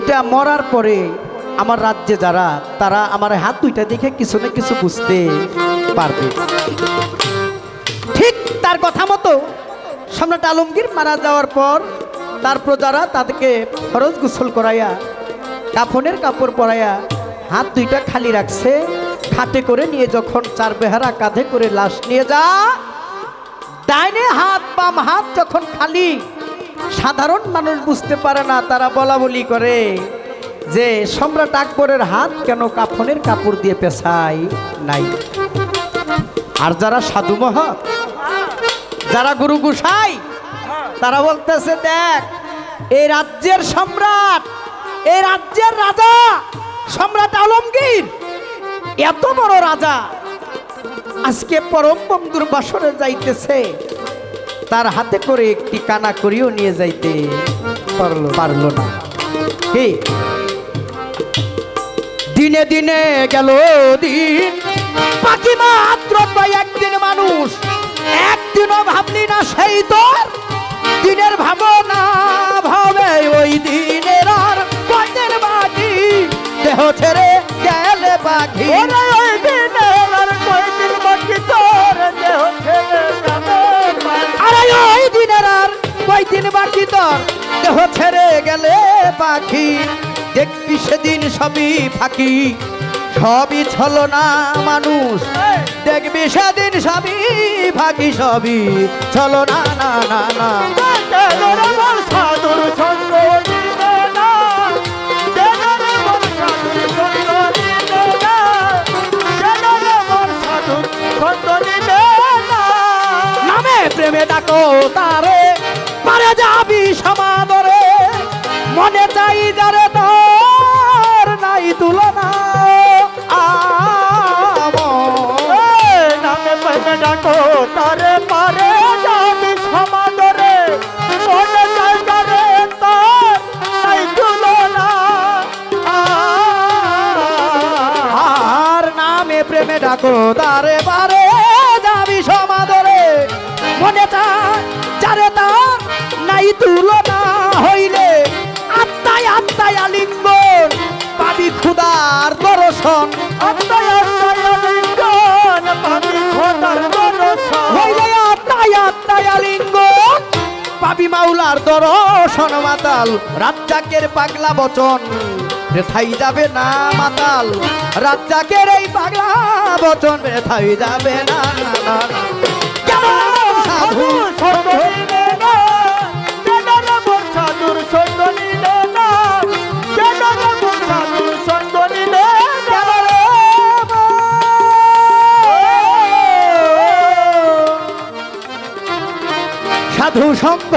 এইটা মরার পরে আমার রাজ্যে যারা তারা আমার হাত দুইটা দেখে কিছু না কিছু বুঝতে পারবে। ঠিক তার কথা মতো সম্রাট আলমগীর মারা যাওয়ার পর তার প্রজারা তাদেরকে ফরজ গোসল করাইয়া কাফনের কাপড় পরাইয়া হাত দুইটা খালি রাখছে। খাটে করে নিয়ে যখন চার বেহারা কাঁধে করে লাশ নিয়ে যা, ডাইনে হাত বাম হাত যখন খালি, সাধারণ মানুষ বুঝতে পারে না, তারা বলা বলি করে যে সম্রাট আকবরের হাত কেন কাফনের কাপড় দিয়ে পেছাই নাই। আর যারা সাধু মহৎ, যারা গুরু গোসাই, তারা বলতেছে দেখ এই রাজ্যের সম্রাট, এই রাজ্যের রাজা সম্রাট আলমগীর এত বড় রাজা, আজকে পরম বন্ধুর বাসরে যাইতেছে, তার হাতে করে একটি কানা করিও নিয়ে যাইতে পারলো না। কে দিনে দিনে গেল দিন, বাকি মাত্র একদিন মানুষ, একদিনও ভাবলি না সেই তোর দিনের ভাবনা ভাবে ওই দিনের আর কয়দিন বাকি, দেহ ছেড়ে গেলে বাকি, ওই দিনের আর কয়দিন বাকি তোর দেহ ছেড়ে গেলে, আরে ওই দিনের আর কয়দিন বাকি তোর দেহ ছেড়ে গেলে পাখি, দেখবি সেদিন সবই ফাঁকি, সবই ছলনা মানুষ, দেখবি সেদিন সবই ফাঁকি, সবই ছলনা না না না। সাধুর সঙ্গ দিলে না, নামে প্রেমে ডাকো তারে, পারে যাবি সমাদরে, মনে চাই যারে তোর নাই তুলনা, নামে প্রেমে ডাকো তারে, পারে যাবি সমাদরে, মনে চাই যারে তোর নাই তুলনা, আর নামে প্রেমে ডাকো তারে, পারে যাবি সমাদরে, মনে চাই যারে তার নাই তুলনা, হইলে আত্মায় আত্মায় আলিঙ্গন পাবি খুদার দর্শন, আত্মায় আত্মায় আলিঙ্গন পাবি খুদার দর্শন, হইলে আত্মায় আত্মায় আলিঙ্গন পাবি মাওলার দর্শন। মাতাল রাজ্জাকের পাগলা বচন ব্যথাই যাবে না মাতাল, রাজ্জাকের এই পাগলা বচন ব্যথাই যাবে না। সাধু সঙ্গ নিলে না, সাধুর সঙ্গ নিলে না, সাধুর সঙ্গ নিলে সাধু সঙ্গ